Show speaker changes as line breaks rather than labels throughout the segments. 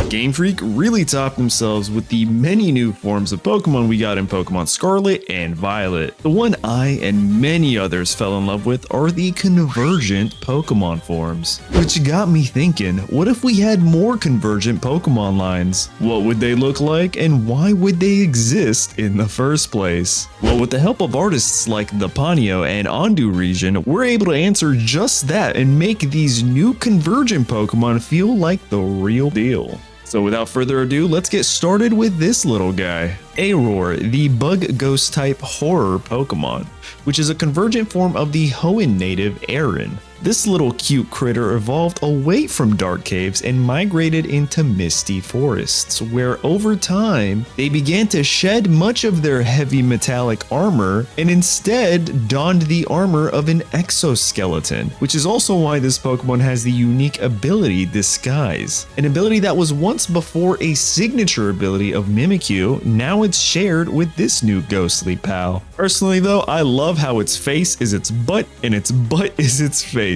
Game Freak really topped themselves with the many new forms of Pokemon we got in Pokemon Scarlet and Violet. The one I and many others fell in love with are the Convergent Pokemon forms. Which got me thinking, what if we had more Convergent Pokemon lines? What would they look like and why would they exist in the first place? Well, with the help of artists like thepanio and onduregion, we're able to answer just that and make these new Convergent Pokemon feel like the real deal. So without further ado, let's get started with this little guy. Auror, the bug ghost type horror Pokemon, which is a convergent form of the Hoenn native Aaron. This little cute critter evolved away from dark caves and migrated into misty forests, where over time, they began to shed much of their heavy metallic armor and instead donned the armor of an exoskeleton, which is also why this Pokemon has the unique ability Disguise, an ability that was once before a signature ability of Mimikyu. Now it's shared with this new ghostly pal. Personally though, I love how its face is its butt and its butt is its face.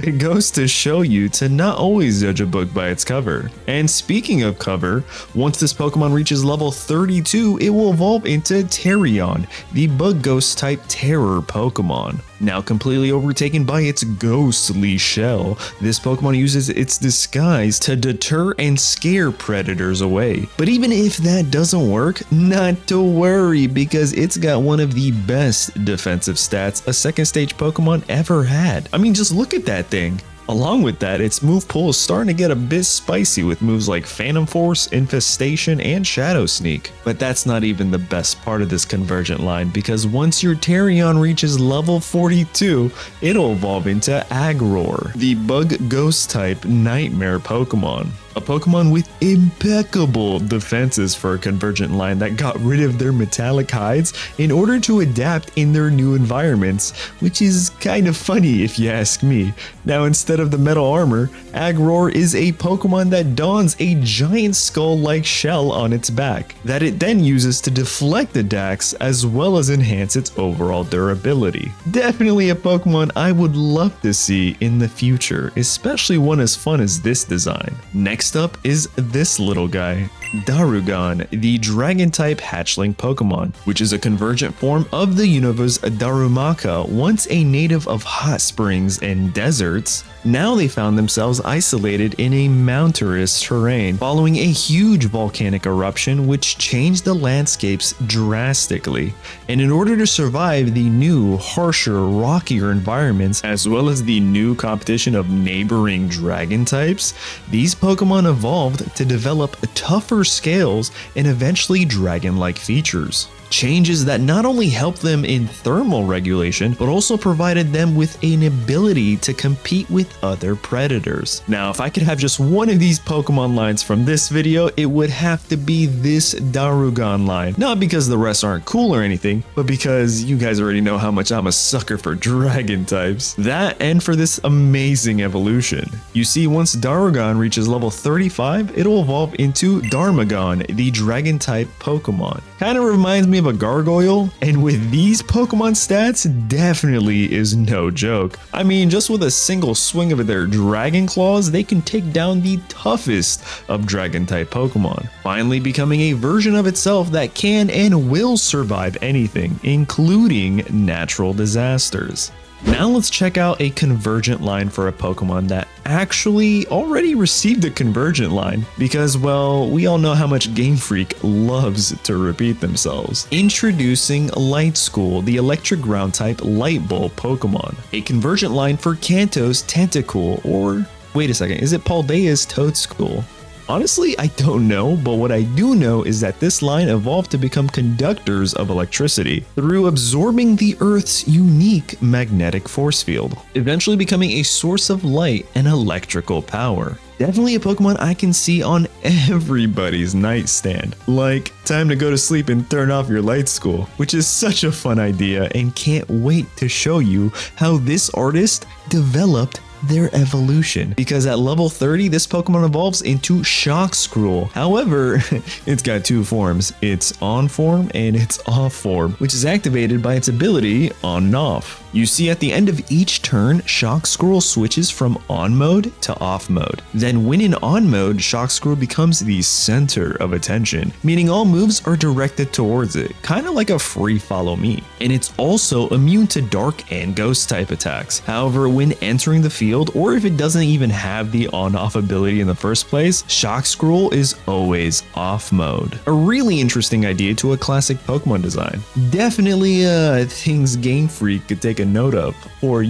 It goes to show you to not always judge a book by its cover. And speaking of cover, once this Pokemon reaches level 32, it will evolve into Therion, the bug ghost type terror Pokemon. Now completely overtaken by its ghostly shell, this Pokemon uses its disguise to deter and scare predators away. But even if that doesn't work, not to worry, because it's got one of the best defensive stats a second stage Pokemon ever had. I mean, just look at that thing. Along with that, its move pool is starting to get a bit spicy with moves like Phantom Force, Infestation, and Shadow Sneak. But that's not even the best part of this Convergent line, because once your Therion reaches level 42, it'll evolve into Auror, the bug ghost type nightmare Pokemon. A Pokemon with impeccable defenses for a Convergent line that got rid of their metallic hides in order to adapt in their new environments, which is kind of funny if you ask me. Now instead of the metal armor, Auror is a Pokemon that dons a giant skull-like shell on its back, that it then uses to deflect attacks as well as enhance its overall durability. Definitely a Pokemon I would love to see in the future, especially one as fun as this design. Next up is this little guy, Darugon, the dragon-type hatchling Pokemon, which is a convergent form of the universe Darumaka, once a native of hot springs and deserts. Now they found themselves isolated in a mountainous terrain following a huge volcanic eruption which changed the landscapes drastically. And in order to survive the new, harsher, rockier environments, as well as the new competition of neighboring dragon types, these Pokemon evolved to develop tougher scales and eventually dragon-like features. Changes that not only helped them in thermal regulation, but also provided them with an ability to compete with other predators. Now, if I could have just one of these Pokemon lines from this video, it would have to be this Darugon line. Not because the rest aren't cool or anything, but because you guys already know how much I'm a sucker for dragon types. That and for this amazing evolution. You see, once Darugon reaches level 35, it'll evolve into Darmagon, the dragon type Pokemon. Kind of reminds me of a gargoyle, and with these Pokemon stats, definitely is no joke. I mean, just with a single swing of their dragon claws, they can take down the toughest of dragon type Pokemon, finally becoming a version of itself that can and will survive anything, including natural disasters. Now let's check out a convergent line for a Pokemon that actually already received a convergent line because, well, we all know how much Game Freak loves to repeat themselves. Introducing Light School, the electric ground type Light Bulb Pokemon. A convergent line for Kanto's Tentacool, or wait a second, is it Paldea's Toedscool? Honestly, I don't know, but what I do know is that this line evolved to become conductors of electricity through absorbing the Earth's unique magnetic force field, eventually becoming a source of light and electrical power. Definitely a Pokemon I can see on everybody's nightstand. Like, time to go to sleep and turn off your Light School, which is such a fun idea and can't wait to show you how this artist developed their evolution, because at level 30 this Pokemon evolves into Shock Scroll. However, it's got two forms, its on form and its off form, which is activated by its ability on and off. You see, at the end of each turn, Shock Squirrel switches from on mode to off mode. Then when in on mode, Shock Squirrel becomes the center of attention, meaning all moves are directed towards it, kind of like a free follow me. And it's also immune to dark and ghost type attacks. However, when entering the field, or if it doesn't even have the on-off ability in the first place, Shock Squirrel is always off mode. A really interesting idea to a classic Pokemon design. Definitely things Game Freak could take a note of, or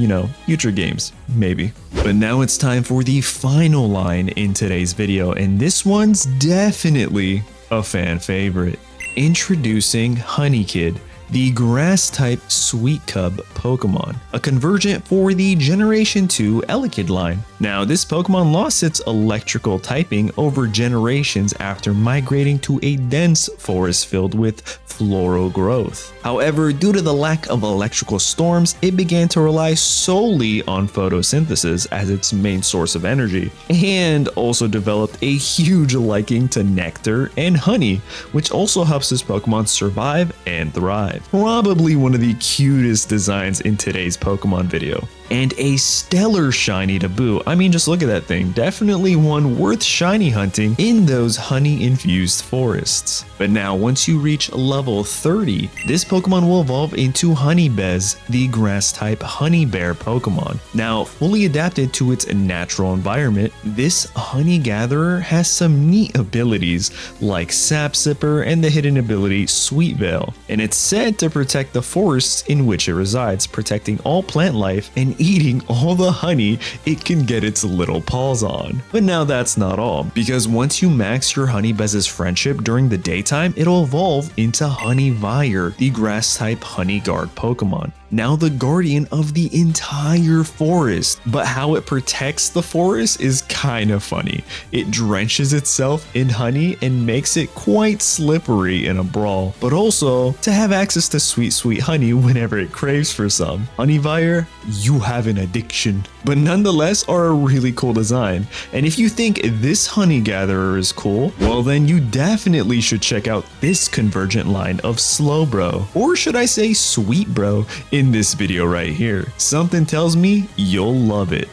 future games, maybe. But now it's time for the final line in today's video, and this one's definitely a fan favorite. Introducing Honeykid, the grass-type Sweet Cub Pokemon, a convergent for the Generation 2 Elekid line. Now, this Pokemon lost its electrical typing over generations after migrating to a dense forest filled with floral growth. However, due to the lack of electrical storms, it began to rely solely on photosynthesis as its main source of energy, and also developed a huge liking to nectar and honey, which also helps this Pokemon survive and thrive. Probably one of the cutest designs in today's Pokemon video. And a stellar shiny to boot. I mean, just look at that thing. Definitely one worth shiny hunting in those honey-infused forests. But now, once you reach level 30, this Pokemon will evolve into Honeybez, the grass-type honey bear Pokemon. Now, fully adapted to its natural environment, this honey gatherer has some neat abilities like Sap Sipper and the hidden ability Sweet Veil. And it's said to protect the forests in which it resides, protecting all plant life and eating all the honey it can get its little paws on. But now that's not all, because once you max your Honeybez's friendship during the daytime, it'll evolve into Honeyvire, the grass-type Honey Guard Pokemon. Now the guardian of the entire forest, but how it protects the forest is kind of funny. It drenches itself in honey and makes it quite slippery in a brawl, but also to have access to sweet honey whenever it craves for some. Honeyvire, you have an addiction, but nonetheless are a really cool design. And if you think this honey gatherer is cool, well then you definitely should check out this convergent line of Slowbro, or should I say Sweet Bro, in this video right here. Something tells me you'll love it.